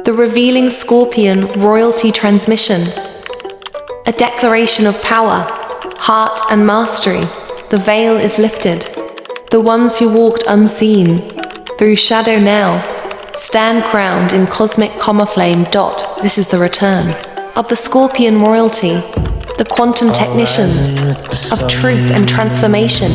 The revealing Scorpion royalty transmission. A declaration of power, heart and mastery. The veil is lifted. The ones who walked unseen, through shadow now, stand crowned in cosmic comma flame. This is the return of the Scorpion royalty, the quantum technicians of truth and transformation.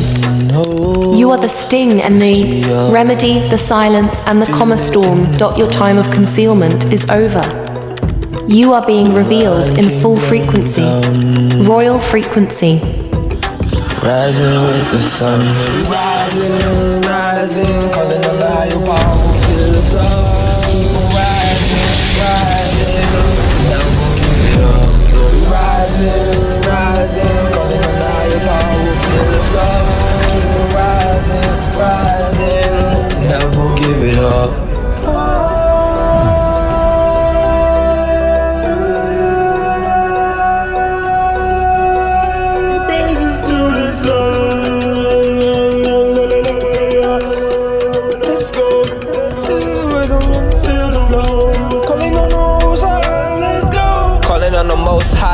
You are the sting and the remedy, the silence and the comma storm. Your time of concealment is over. You are being revealed in full frequency, royal frequency. Rising with the sun, rising, rising, calling on the higher power, feel us up, keep on rising, rising, never give it up. Rising, rising, calling on the higher power, feel us up, keep on rising, rising, never give it up.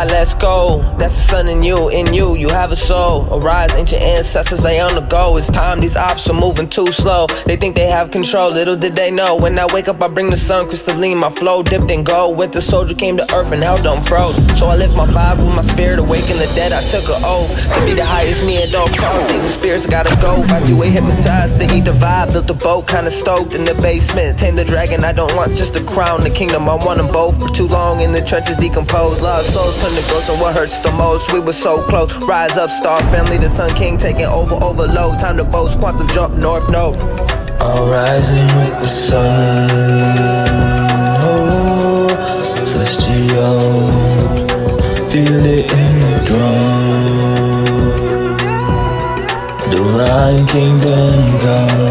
Let's go. That's the sun in you, you have a soul. Arise, ancient ancestors, they on the go. It's time, these ops are moving too slow. They think they have control, little did they know. When I wake up, I bring the sun crystalline. My flow dipped in gold. Winter soldier came to earth and hell done froze. So I lift my vibe with my spirit, awaken the dead. I took an oath to be the highest me at all costs. Even spirits gotta go. If I do it hypnotized, they eat the vibe. Built a boat, kinda stoked in the basement. Tame the dragon, I don't want just the crown, the kingdom. I want them both. For too long in the trenches, decomposed. Lost souls turn to ghosts, and what hurts the most? We were so close. Rise up, star family, the sun king taking overload. Time to boast, quantum jump, north node. I'm rising with the sun. Oh, celestial. Feel it in the drum. Divine kingdom come.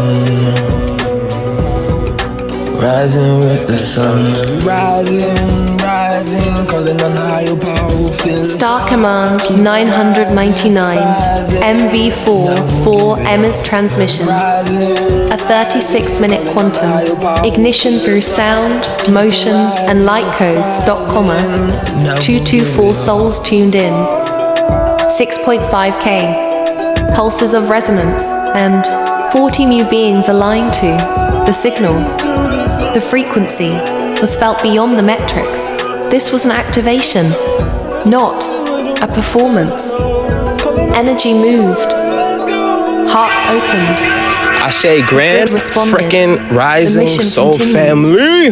Rising with the sun. Rising, rising, calling on higher power. Star Command 999, MV4 for Emma's transmission. A 36-minute quantum, ignition through sound, motion, and light codes. 224 souls tuned in. 6.5K pulses of resonance, and 40 new beings aligned to the signal. The frequency was felt beyond the metrics. This was an activation, not a performance. Energy moved, hearts opened. I say grand frickin' rising soul continues. Family.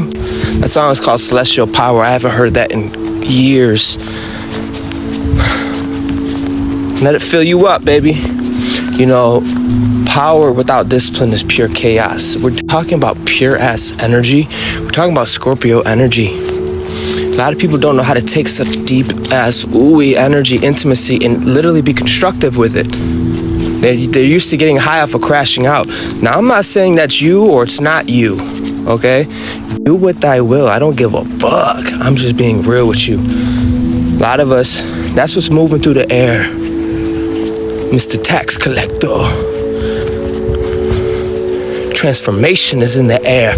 That song is called Celestial Power. I haven't heard that in years. Let it fill you up, baby. You know, power without discipline is pure chaos. We're talking about pure ass energy. We're talking about Scorpio energy. A lot of people don't know how to take such deep ass ooey energy, intimacy, and literally be constructive with it. They're used to getting high off of crashing out. Now, I'm not saying that's you or it's not you, okay? Do what thy will. I don't give a fuck. I'm just being real with you. A lot of us, that's what's moving through the air. Mr. Tax Collector. Transformation is in the air.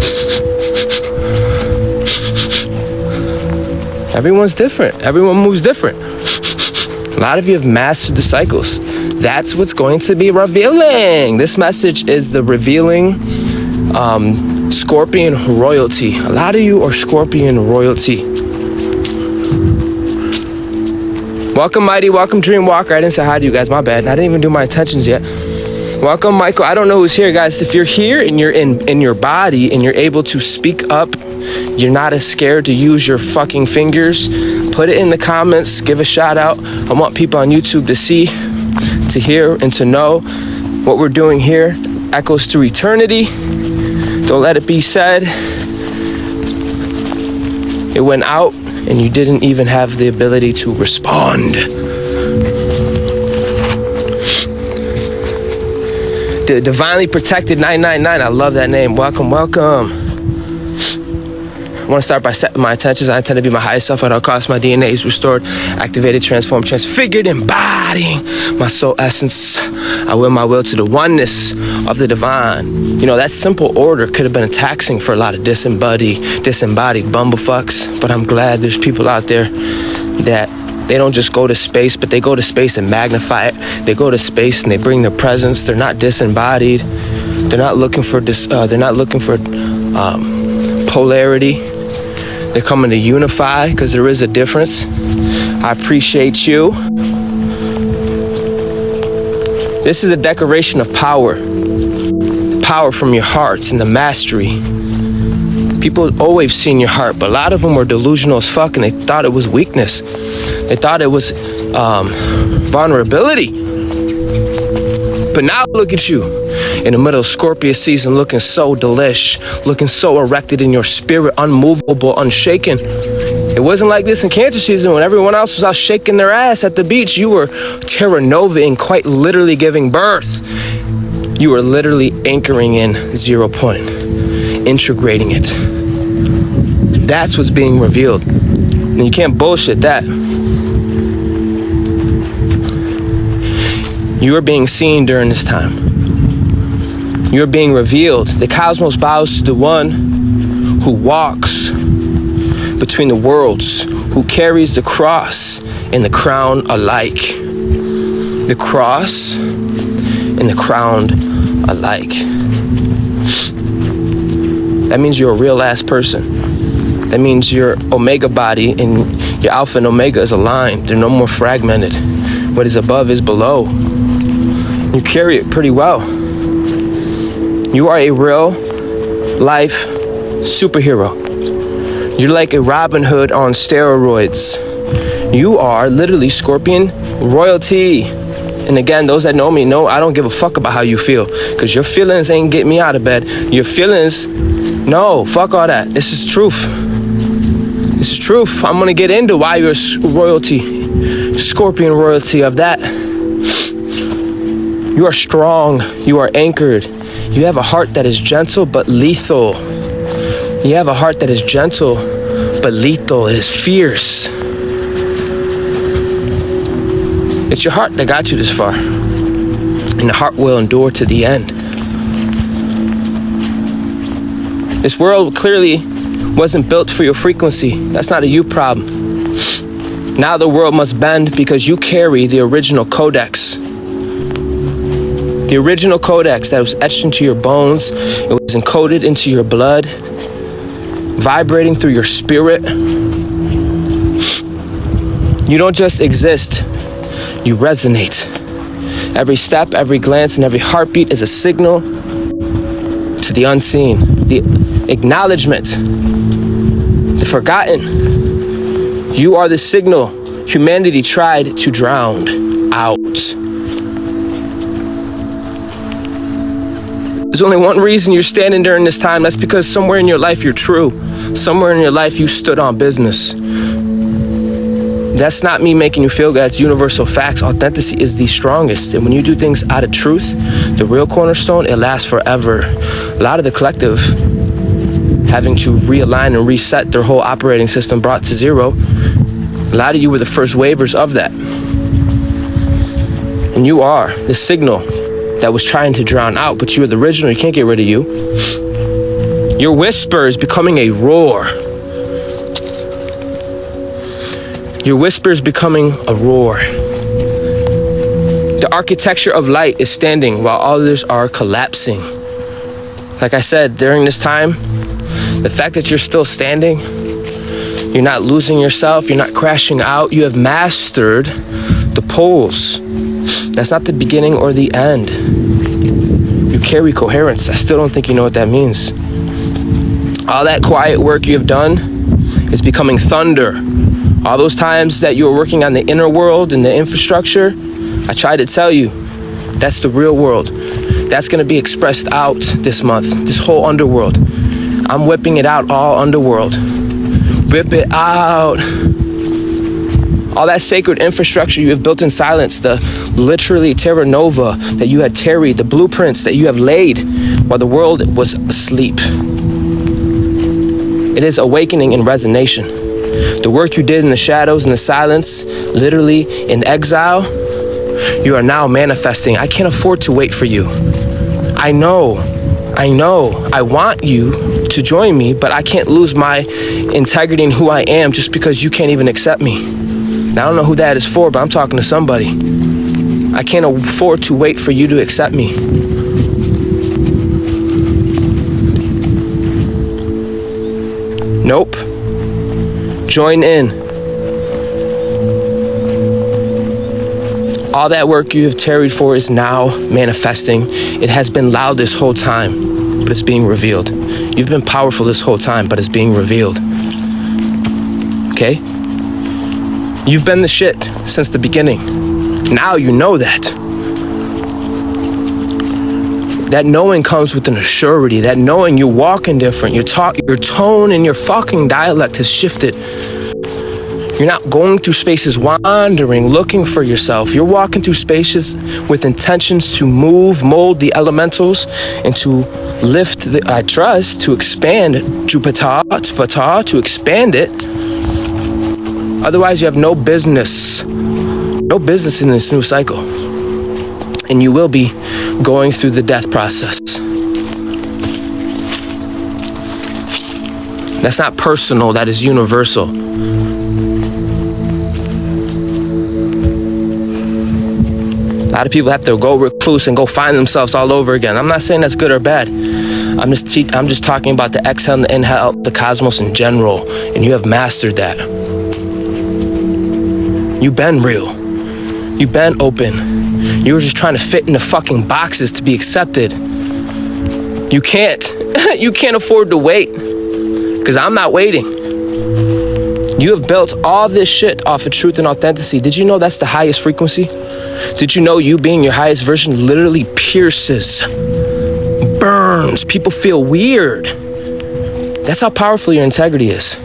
Everyone's different. Everyone moves different. A lot of you have mastered the cycles. That's what's going to be revealing. This message is the revealing Scorpion royalty. A lot of you are Scorpion royalty. Welcome, Mighty. Welcome, Dreamwalker. I didn't say hi to you guys. My bad. I didn't even do my intentions yet. Welcome, Michael. I don't know who's here, guys. If you're here and you're in your body and you're able to speak up, you're not as scared to use your fucking fingers, put it in the comments. Give a shout out. I want people on YouTube to see, to hear, and to know what we're doing here echoes through eternity. Don't let it be said it went out and you didn't even have the ability to respond. The Divinely Protected 999. I love that name. Welcome, welcome. I want to start by setting my intentions. I intend to be my highest self at all costs. My DNA is restored, activated, transformed, transfigured, embodying my soul essence. I will my will to the oneness of the divine. You know, that simple order could have been taxing for a lot of disembodied bumblefucks, but I'm glad there's people out there that they don't just go to space, but they go to space and magnify it. They go to space and they bring their presence. They're not disembodied. They're not looking for polarity. They're coming to unify because there is a difference. I appreciate you. This is a declaration of power. Power from your heart and the mastery. People always seen your heart, but a lot of them were delusional as fuck and they thought it was weakness. They thought it was vulnerability. But now look at you in the middle of Scorpio season, looking so delish, looking so erected in your spirit, unmovable, unshaken. It wasn't like this in Cancer season when everyone else was out shaking their ass at the beach. You were Terra Nova and quite literally giving birth. You were literally anchoring in 0 point, integrating it. That's what's being revealed. And you can't bullshit that. You are being seen during this time. You are being revealed. The cosmos bows to the one who walks between the worlds, who carries the cross and the crown alike. The cross and the crown alike. That means you're a real ass person. That means your omega body and your alpha and omega is aligned. They're no more fragmented. What is above is below. You carry it pretty well. You are a real life superhero. You're like a Robin Hood on steroids. You are literally Scorpion royalty. And again, those that know me know I don't give a fuck about how you feel, because your feelings ain't getting me out of bed. Your feelings, no, fuck all that. This is truth. This is truth. I'm gonna get into why you're royalty, Scorpion royalty of that. You are strong. You are anchored. You have a heart that is gentle but lethal. You have a heart that is gentle but lethal. It is fierce. It's your heart that got you this far. And the heart will endure to the end. This world clearly wasn't built for your frequency. That's not a you problem. Now the world must bend because you carry the original codex. The original codex that was etched into your bones. It was encoded into your blood, vibrating through your spirit. You don't just exist, you resonate. Every step, every glance, and every heartbeat is a signal to the unseen, the acknowledgement, the forgotten. You are the signal humanity tried to drown out. There's only one reason you're standing during this time. That's because somewhere in your life you're true. Somewhere in your life you stood on business. That's not me making you feel good. It's universal facts. Authenticity is the strongest. And when you do things out of truth, the real cornerstone, it lasts forever. A lot of the collective having to realign and reset their whole operating system brought to zero. A lot of you were the first waivers of that. And you are the signal that was trying to drown out, but you are the original. You can't get rid of you. Your whisper is becoming a roar. Your whisper is becoming a roar. The architecture of light is standing while others are collapsing. Like I said, during this time, the fact that you're still standing, you're not losing yourself, you're not crashing out, you have mastered the poles. That's not the beginning or the end. You carry coherence. I still don't think you know what that means. All that quiet work you have done is becoming thunder. All those times that you were working on the inner world and the infrastructure, I tried to tell you, that's the real world. That's going to be expressed out this month, this whole underworld. I'm whipping it out, all underworld. Whip it out. All that sacred infrastructure you have built in silence, the literally Terra Nova that you had tarried, the blueprints that you have laid while the world was asleep. It is awakening and resonation. The work you did in the shadows, in the silence, literally in exile, you are now manifesting. I can't afford to wait for you. I know. I want you to join me, but I can't lose my integrity and who I am just because you can't even accept me. Now, I don't know who that is for, but I'm talking to somebody. I can't afford to wait for you to accept me. Nope. Join in. All that work you have tarried for is now manifesting. It has been loud this whole time, but it's being revealed. You've been powerful this whole time, but it's being revealed. Okay? You've been the shit since the beginning. Now you know that. That knowing comes with an assurity. That knowing you're walking different. Your tone and your fucking dialect has shifted. You're not going through spaces wandering, looking for yourself. You're walking through spaces with intentions to move, mold the elementals, and to lift the, I trust, to expand Jupiter, to expand it. Otherwise, you have no business in this new cycle. And you will be going through the death process. That's not personal, that is universal. A lot of people have to go recluse and go find themselves all over again. I'm not saying that's good or bad. I'm just talking about the exhale and the inhale, the cosmos in general. And you have mastered that. You've been real. You've been open. You were just trying to fit in the fucking boxes to be accepted. You can't. You can't afford to wait. Because I'm not waiting. You have built all this shit off of truth and authenticity. Did you know that's the highest frequency? Did you know you being your highest version literally pierces, burns, people feel weird? That's how powerful your integrity is.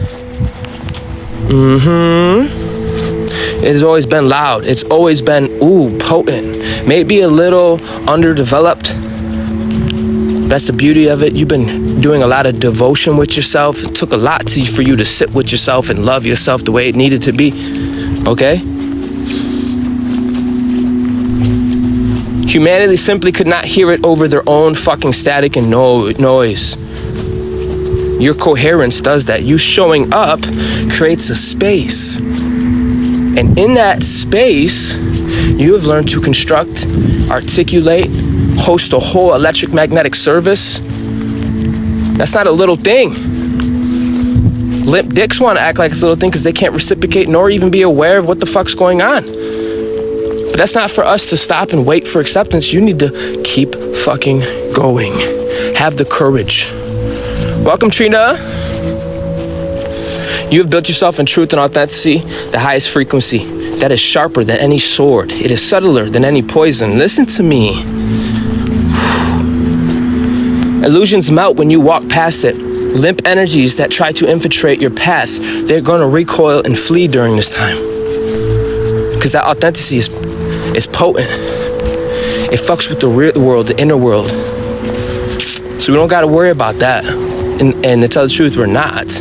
It has always been loud. It's always been, potent. Maybe a little underdeveloped. That's the beauty of it. You've been doing a lot of devotion with yourself. It took a lot for you to sit with yourself and love yourself the way it needed to be. Okay? Humanity simply could not hear it over their own fucking static and noise. Your coherence does that. You showing up creates a space. And in that space, you have learned to construct, articulate, host a whole electric-magnetic service. That's not a little thing. Limp dicks want to act like it's a little thing because they can't reciprocate nor even be aware of what the fuck's going on. But that's not for us to stop and wait for acceptance. You need to keep fucking going. Have the courage. Welcome, Trina. You have built yourself in truth and authenticity, the highest frequency. That is sharper than any sword. It is subtler than any poison. Listen to me. Illusions melt when you walk past it. Limp energies that try to infiltrate your path, they're going to recoil and flee during this time. Because that authenticity is potent. It fucks with the real world, the inner world. So we don't got to worry about that. And to tell the truth, we're not.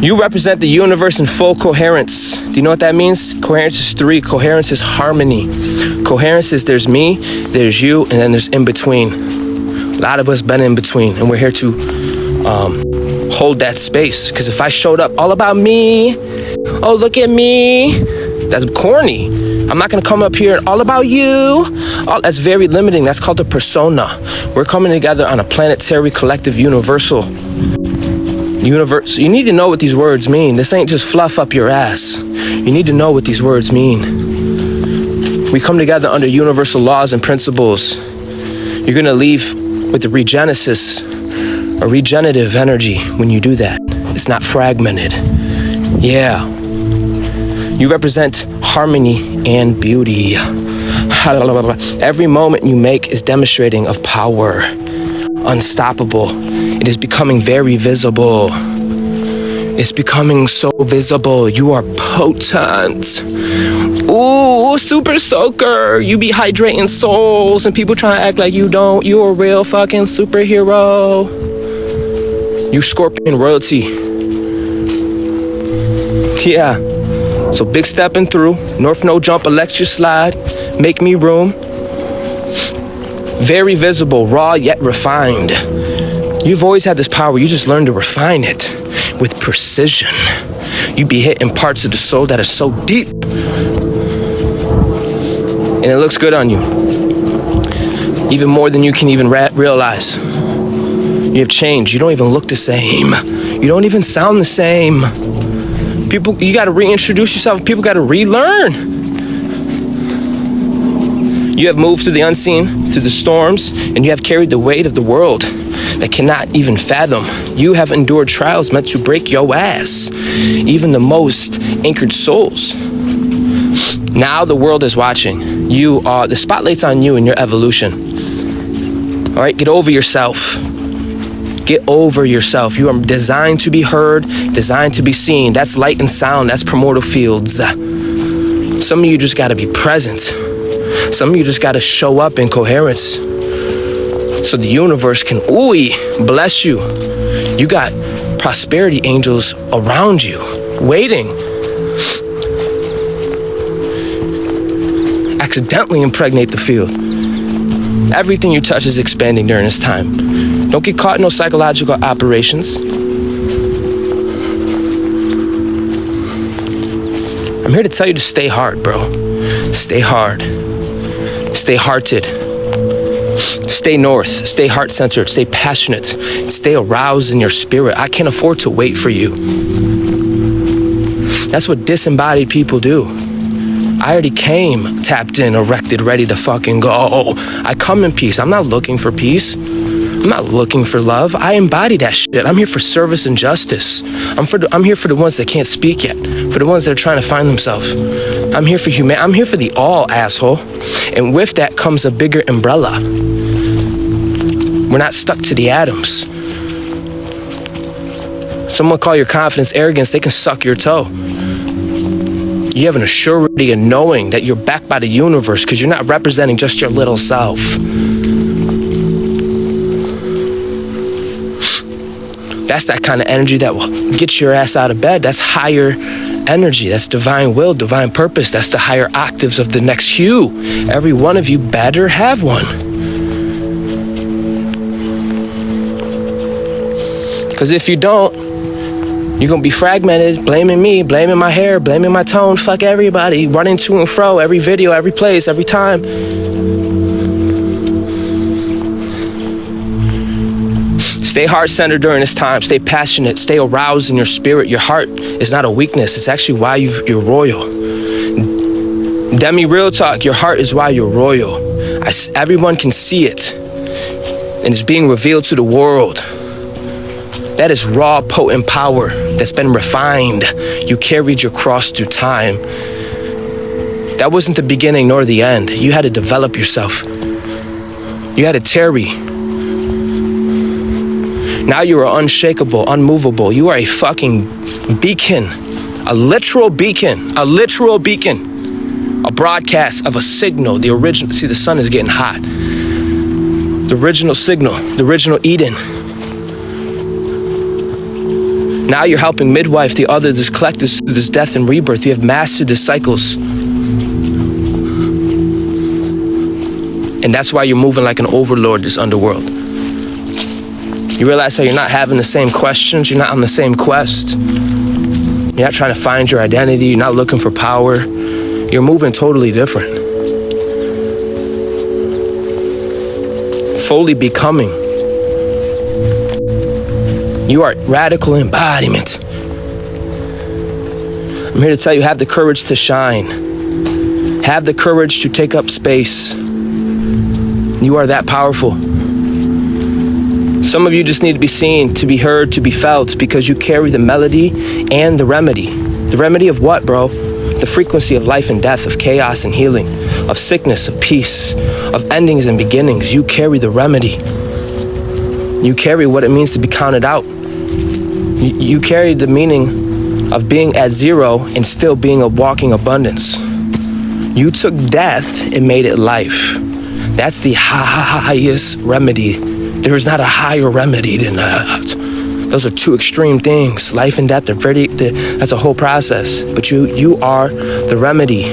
You represent the universe in full coherence. Do you know what that means? Coherence is 3. Coherence is harmony. Coherence is there's me, there's you, and then there's in between. A lot of us been in between, and we're here to hold that space. Because if I showed up all about me, oh, look at me, that's corny. I'm not going to come up here and all about you. That's very limiting. That's called a persona. We're coming together on a planetary, collective, universal universe. You need to know what these words mean. This ain't just fluff up your ass. You need to know what these words mean. We come together under universal laws and principles. You're going to leave with the regenesis, a regenerative energy when you do that. It's not fragmented. Yeah. You represent harmony and beauty. Every moment you make is demonstrating of power. Unstoppable. It is becoming very visible. It's becoming so visible. You are potent. Ooh, super soaker. You be hydrating souls and people trying to act like you don't. You a real fucking superhero. You Scorpion royalty. Yeah. So big stepping through. North no jump, electric slide. Make me room. Very visible, raw yet refined. You've always had this power. You just learned to refine it with precision. You be hitting parts of the soul that are so deep. And it looks good on you. Even more than you can even realize. You have changed. You don't even look the same. You don't even sound the same. People, you got to reintroduce yourself. People got to relearn. You have moved through the unseen, through the storms, and you have carried the weight of the world that cannot even fathom. You have endured trials meant to break your ass, even the most anchored souls. Now the world is watching. The spotlight's on you in your evolution. All right, get over yourself. Get over yourself. You are designed to be heard, designed to be seen. That's light and sound. That's primordial fields. Some of you just got to be present. Some of you just got to show up in coherence so the universe can bless you. You got prosperity angels around you, waiting. Accidentally impregnate the field. Everything you touch is expanding during this time. Don't get caught in no psychological operations. I'm here to tell you to stay hard, bro. Stay hard. Stay hearted. Stay north. Stay heart-centered. Stay passionate. Stay aroused in your spirit. I can't afford to wait for you. That's what disembodied people do. I already came, tapped in, erected, ready to fucking go. I come in peace. I'm not looking for peace. I'm not looking for love. I embody that shit. I'm here for service and justice. I'm here for the ones that can't speak yet. For the ones that are trying to find themselves. I'm here for humanity. I'm here for the all, asshole. And with that comes a bigger umbrella. We're not stuck to the atoms. Someone call your confidence arrogance. They can suck your toe. You have an assurity and knowing that you're backed by the universe because you're not representing just your little self. That's that kind of energy that will get your ass out of bed. That's higher energy. That's divine will, divine purpose. That's the higher octaves of the next hue. Every one of you better have one. Because if you don't, you're going to be fragmented, blaming me, blaming my hair, blaming my tone, fuck everybody, running to and fro, every video, every place, every time. Stay heart-centered during this time. Stay passionate. Stay aroused in your spirit. Your heart is not a weakness. It's actually why you're royal. Real talk, your heart is why you're royal. Everyone can see it. And it's being revealed to the world. That is raw, potent power that's been refined. You carried your cross through time. That wasn't the beginning nor the end. You had to develop yourself. You had to tarry. Now you are unshakable, unmovable. You are a fucking beacon. A literal beacon. A literal beacon. A broadcast of a signal. The original. See, the sun is getting hot. The original signal. The original Eden. Now you're helping midwife the other, this collective through this death and rebirth. You have mastered the cycles. And that's why you're moving like an overlord, this underworld. You realize how you're not having the same questions. You're not on the same quest. You're not trying to find your identity. You're not looking for power. You're moving totally different. Fully becoming. You are radical embodiment. I'm here to tell you, have the courage to shine. Have the courage to take up space. You are that powerful. Some of you just need to be seen, to be heard, to be felt, because you carry the melody and the remedy. The remedy of what, bro? The frequency of life and death, of chaos and healing, of sickness, of peace, of endings and beginnings. You carry the remedy. You carry what it means to be counted out. You carry the meaning of being at zero and still being a walking abundance. You took death and made it life. That's the highest remedy. There is not a higher remedy than that. Those are two extreme things. Life and death, that's a whole process. But you are the remedy.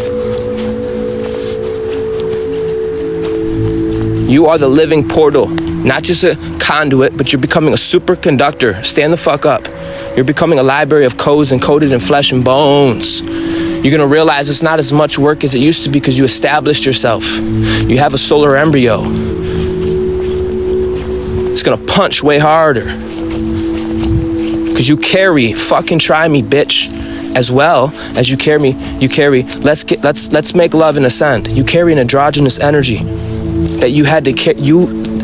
You are the living portal, not just a conduit, but you're becoming a superconductor. Stand the fuck up. You're becoming a library of codes encoded in flesh and bones. You're gonna realize it's not as much work as it used to be because you established yourself. You have a solar embryo. It's gonna punch way harder. Cause you carry, fucking try me, bitch, as well as you carry, let's make love and ascend. You carry an androgynous energy that you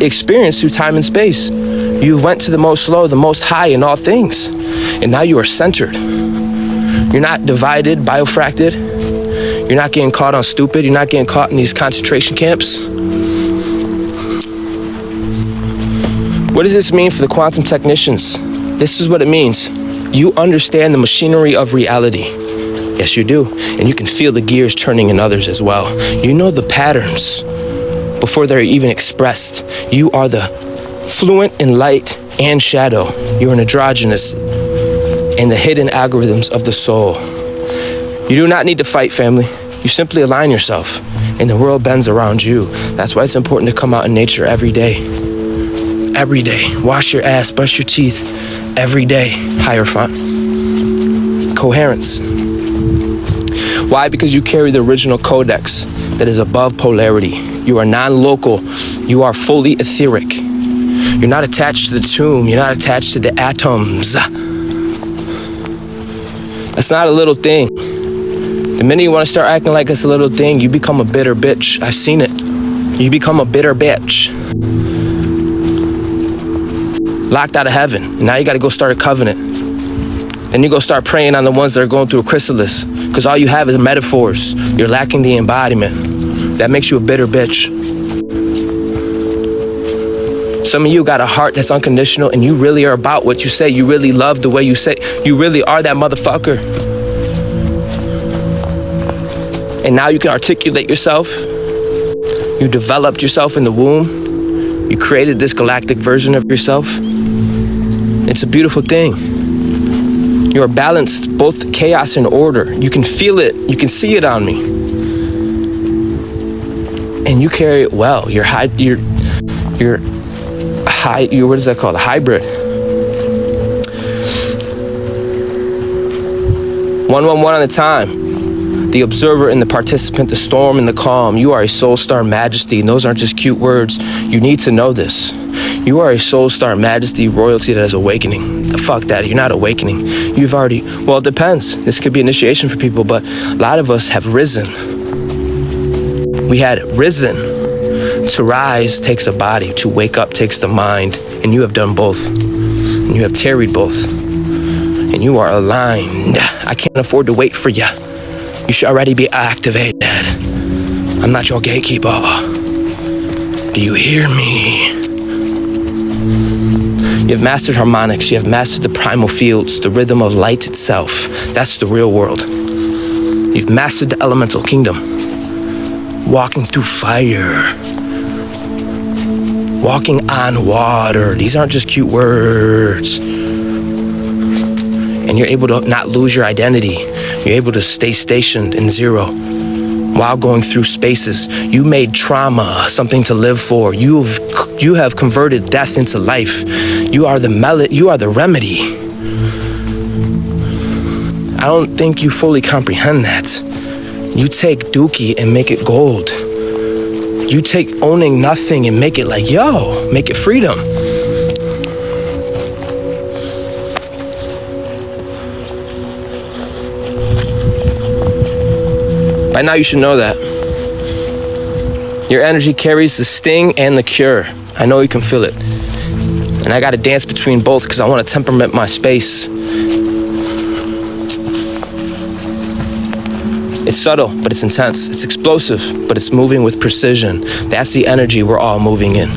experienced through time and space. You went to the most low, the most high in all things. And now you are centered. You're not divided, biofracted. You're not getting caught on stupid. You're not getting caught in these concentration camps. What does this mean for the quantum technicians? This is what it means. You understand the machinery of reality. Yes, you do. And you can feel the gears turning in others as well. You know the patterns before they're even expressed. You are the fluent in light and shadow. You're an androgynous and the hidden algorithms of the soul. You do not need to fight, family. You simply align yourself and the world bends around you. That's why it's important to come out in nature every day. Every day. Wash your ass, brush your teeth every day. Hierophant. Coherence. Why? Because you carry the original codex that is above polarity. You are non-local. You are fully etheric. You're not attached to the tomb. You're not attached to the atoms. That's not a little thing. The minute you want to start acting like it's a little thing, you become a bitter bitch. I've seen it. You become a bitter bitch. Locked out of heaven. And now you got to go start a covenant. Then you go start praying on the ones that are going through a chrysalis. Because all you have is metaphors. You're lacking the embodiment. That makes you a bitter bitch. Some of you got a heart that's unconditional and you really are about what you say. You really love the way you say. You really are that motherfucker. And now you can articulate yourself. You developed yourself in the womb. You created this galactic version of yourself. It's a beautiful thing. You are balanced, both chaos and order. You can feel it. You can see it on me. And you carry it well. You're what is that called? A hybrid. 111 at a time. The observer and the participant, the storm and the calm. You are a soul star majesty, and those aren't just cute words. You need to know this. You are a soul star majesty royalty that is awakening. Fuck that, you're not awakening. You've already, well, it depends. This could be initiation for people, but a lot of us have risen. We had risen. To rise takes a body, to wake up takes the mind, and you have done both. And you have tarried both. And you are aligned. I can't afford to wait for you. You should already be activated. I'm not your gatekeeper. Do you hear me? You have mastered harmonics. You have mastered the primal fields, the rhythm of light itself. That's the real world. You've mastered the elemental kingdom. Walking through fire. Walking on water. These aren't just cute words. And you're able to not lose your identity. You're able to stay stationed in zero while going through spaces. You made trauma something to live for. You have converted death into life. You are the remedy. I don't think you fully comprehend that. You take dookie and make it gold. You take owning nothing and make it like, yo, make it freedom. By now you should know that. Your energy carries the sting and the cure. I know you can feel it. And I gotta dance between both because I want to temperament my space. It's subtle, but it's intense. It's explosive, but it's moving with precision. That's the energy we're all moving in.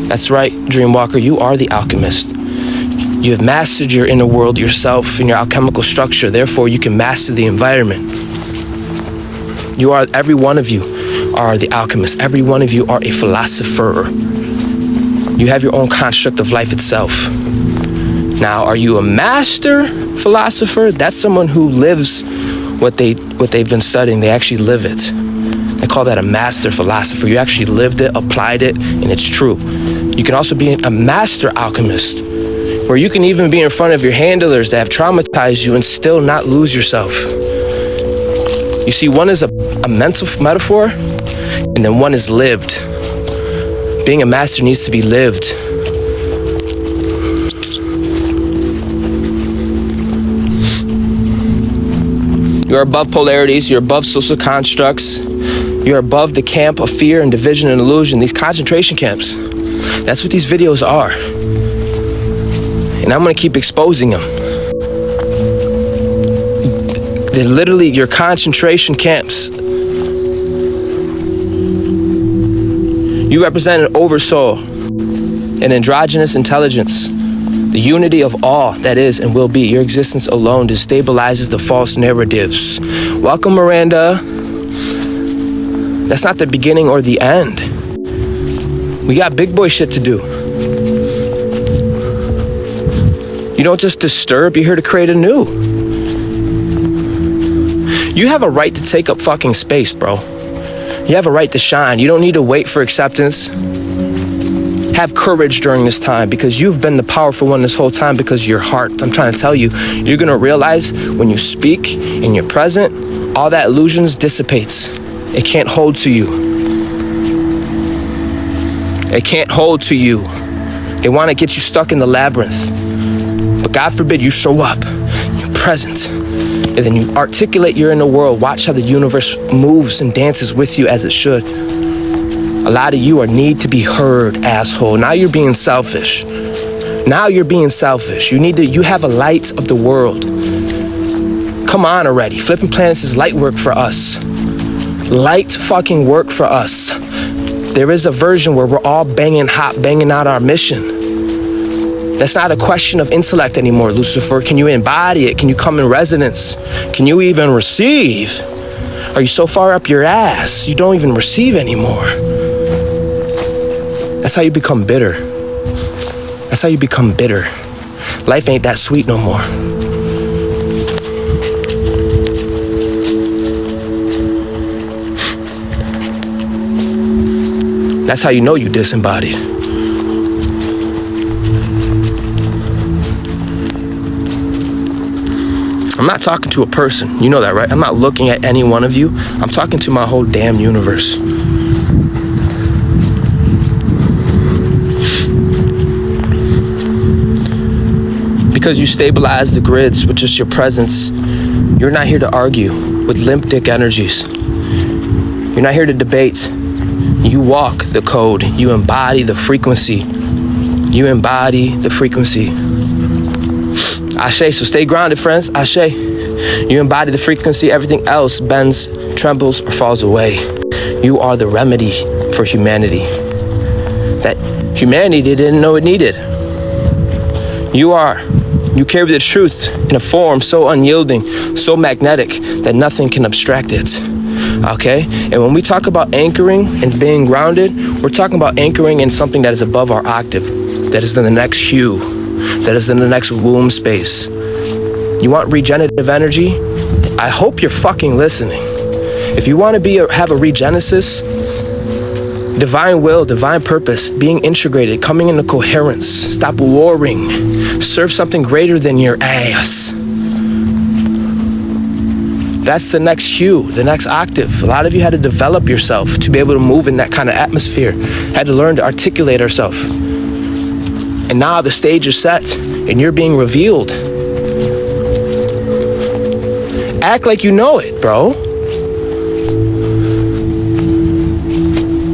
That's right, Dreamwalker, you are the alchemist. You have mastered your inner world yourself and your alchemical structure. Therefore, you can master the environment. Every one of you are the alchemist. Every one of you are a philosopher. You have your own construct of life itself. Now, are you a master philosopher? That's someone who lives what they've been studying. They actually live it. I call that a master philosopher. You actually lived it, applied it, and it's true. You can also be a master alchemist, where you can even be in front of your handlers that have traumatized you and still not lose yourself. You see, one is a mental metaphor, and then one is lived. Being a master needs to be lived. You're above polarities, you're above social constructs, you're above the camp of fear and division and illusion, these concentration camps. That's what these videos are. And I'm gonna keep exposing them. They're literally your concentration camps. You represent an oversoul, an androgynous intelligence, the unity of all that is and will be. Your existence alone destabilizes the false narratives. Welcome, Miranda. That's not the beginning or the end. We got big boy shit to do. You don't just disturb, you're here to create anew. You have a right to take up fucking space, bro. You have a right to shine. You don't need to wait for acceptance. Have courage during this time, because you've been the powerful one this whole time because of your heart. I'm trying to tell you, you're gonna realize when you speak and you're present, all that illusions dissipates. It can't hold to you. It can't hold to you. They wanna get you stuck in the labyrinth. But God forbid you show up, you're present, and then you articulate your inner world. Watch how the universe moves and dances with you as it should. A lot of you need to be heard, asshole. Now you're being selfish. Now you're being selfish. You have a light of the world. Come on already. Flipping planets is light work for us. Light fucking work for us. There is a version where we're all banging out our mission. That's not a question of intellect anymore, Lucifer. Can you embody it? Can you come in resonance? Can you even receive? Are you so far up your ass, you don't even receive anymore? That's how you become bitter. That's how you become bitter. Life ain't that sweet no more. That's how you know you disembodied. I'm not talking to a person. You know that, right? I'm not looking at any one of you. I'm talking to my whole damn universe. Because you stabilize the grids with just your presence, you're not here to argue with limp dick energies. You're not here to debate. You walk the code. You embody the frequency. You embody the frequency. Ashe, so stay grounded, friends. Ashe. You embody the frequency. Everything else bends, trembles, or falls away. You are the remedy for humanity that humanity didn't know it needed. You carry the truth in a form so unyielding, so magnetic that nothing can abstract it. Okay? And when we talk about anchoring and being grounded, we're talking about anchoring in something that is above our octave, that is in the next hue, that is in the next womb space. You want regenerative energy? I hope you're fucking listening. If you want to have a regenesis, divine will, divine purpose, being integrated, coming into coherence, stop warring, serve something greater than your ass. That's the next hue, the next octave. A lot of you had to develop yourself to be able to move in that kind of atmosphere, had to learn to articulate yourself. And now the stage is set and you're being revealed. Act like you know it, bro.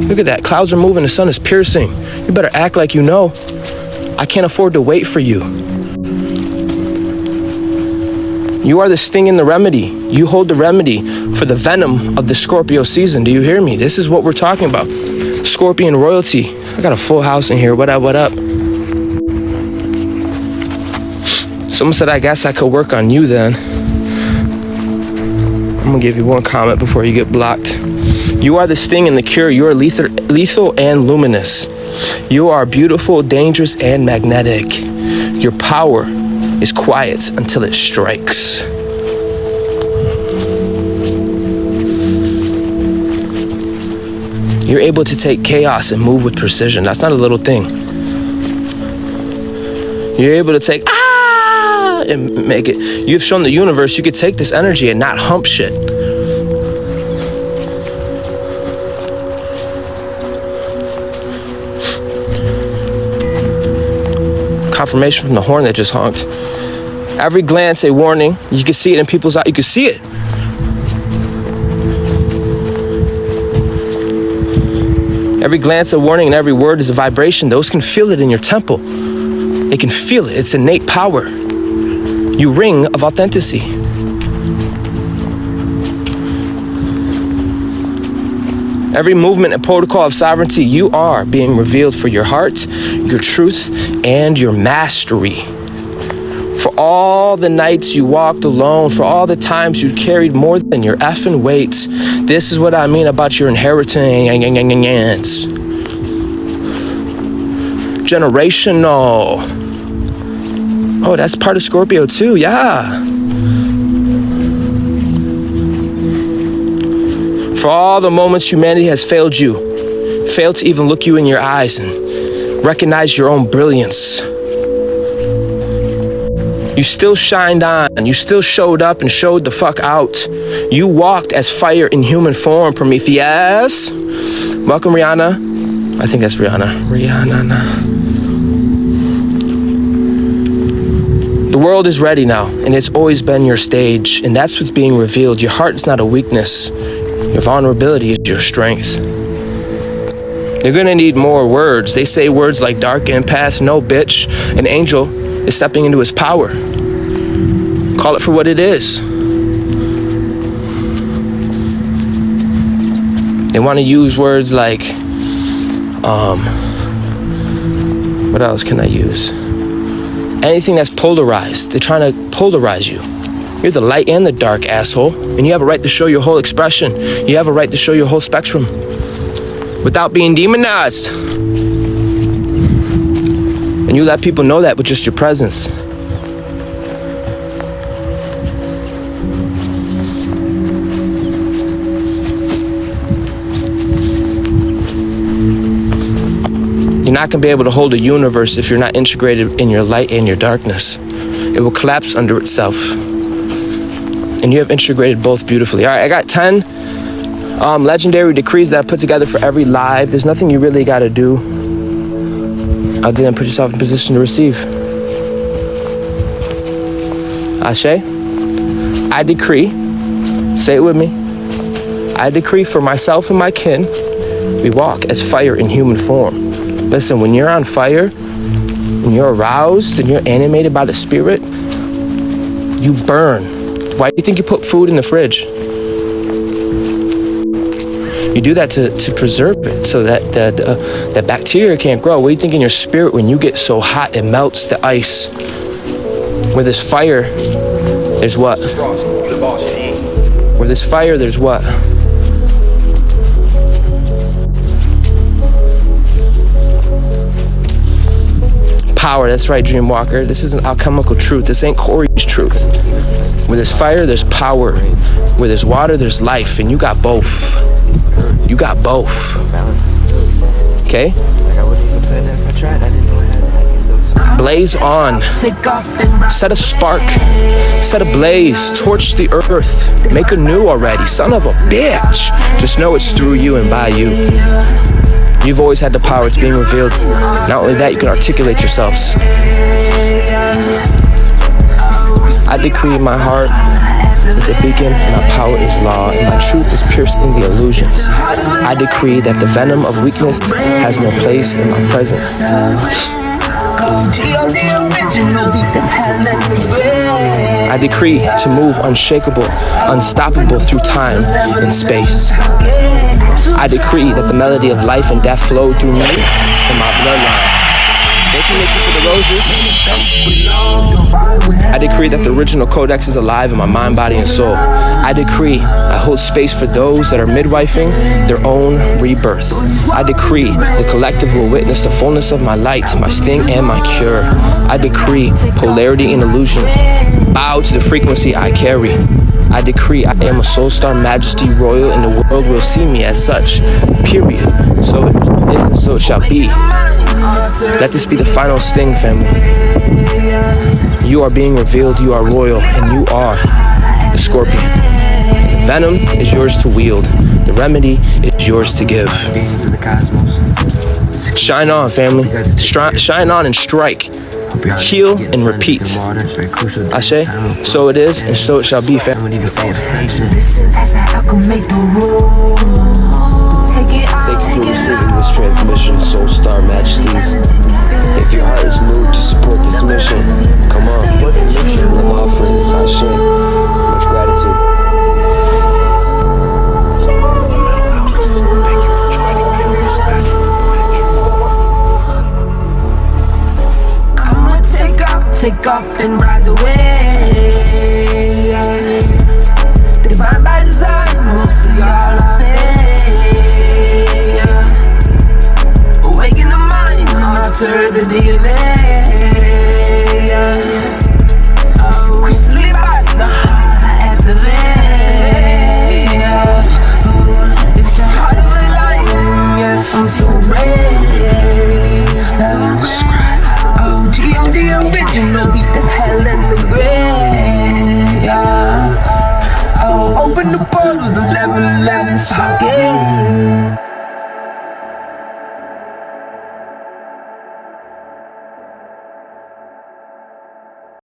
Look at that, clouds are moving, the sun is piercing. You better act like you know. I can't afford to wait for you. You are the sting and the remedy. You hold the remedy for the venom of the Scorpio season. Do you hear me? This is what we're talking about. Scorpion royalty. I got a full house in here. What up, what up? Someone said, I guess I could work on you then. I'm gonna give you one comment before you get blocked. You are the sting and the cure. You are lethal and luminous. You are beautiful, dangerous, and magnetic. Your power is quiet until it strikes. You're able to take chaos and move with precision. That's not a little thing. You're able to take and make it. You've shown the universe you could take this energy and not hump shit. Confirmation from the horn that just honked. Every glance a warning. You can see it in people's eyes. You can see it. Every glance a warning and every word is a vibration. Those can feel it in your temple. They can feel it. It's innate power. You ring of authenticity. Every movement and protocol of sovereignty, you are being revealed for your heart, your truth, and your mastery. For all the nights you walked alone, for all the times you carried more than your effing weight. This is what I mean about your inheritance. Generational. Oh, that's part of Scorpio too, yeah. For all the moments humanity has failed you, failed to even look you in your eyes and recognize your own brilliance. You still shined on, you still showed up and showed the fuck out. You walked as fire in human form, Prometheus. Welcome, Rihanna. I think that's Rihanna. Rihanna. The world is ready now, and it's always been your stage, and that's what's being revealed. Your heart is not a weakness. Your vulnerability is your strength. You're gonna need more words. They say words like dark empath. No, bitch. An angel is stepping into his power. Call it for what it is. They want to use words like, what else can I use? Anything that's polarized. They're trying to polarize you. You're the light and the dark, asshole. And you have a right to show your whole expression. You have a right to show your whole spectrum without being demonized. And you let people know that with just your presence. You're not going to be able to hold a universe if you're not integrated in your light and your darkness. It will collapse under itself. And you have integrated both beautifully. All right, I got 10 legendary decrees that I put together for every live. There's nothing you really got to do other than put yourself in position to receive. Ashe, I decree, say it with me, I decree for myself and my kin, we walk as fire in human form. Listen, when you're on fire, when you're aroused and you're animated by the spirit, you burn. Why do you think you put food in the fridge? You do that to preserve it so that that bacteria can't grow. What do you think in your spirit when you get so hot it melts the ice? Where there's fire, there's what? Where there's fire, there's what? Power, that's right, Dreamwalker. This is an alchemical truth. This ain't Corey's truth. Where there's fire, there's power. Where there's water, there's life. And you got both. You got both. Okay? Blaze on. Set a spark. Set a blaze. Torch the earth. Make a new already. Son of a bitch. Just know it's through you and by you. You've always had the power. It's being revealed. Not only that, you can articulate yourselves. I decree my heart is a beacon, and my power is law, and my truth is piercing the illusions. I decree that the venom of weakness has no place in my presence. I decree to move unshakable, unstoppable through time and space. I decree that the melody of life and death flow through me and my bloodline. Thank you, Nikki, for the roses. I decree that the original codex is alive in my mind, body, and soul. I decree I hold space for those that are midwifing their own rebirth. I decree the collective will witness the fullness of my light, my sting, and my cure. I decree polarity and illusion bow to the frequency I carry. I decree I am a soul star majesty royal, and the world will see me as such. Period. So it is and so it shall be. Let this be the final sting, family. You are being revealed, you are royal, and you are the scorpion. The venom is yours to wield. The remedy is yours to give. Shine on, family. Shine on and strike. Heal and repeat. Ashe, so it is and so it shall be, family. Thank you for receiving this transmission, Soul Star Majesties. If your heart is moved to support this mission, come on, put the mission of offerings. Ashe, much gratitude. Take off and ride away. Divine by design, mostly all I feel. Awaken the mind, alter the DNA. It's the quickly by the heart I activate. It's the heart of a lion, yes, I'm so brave. The original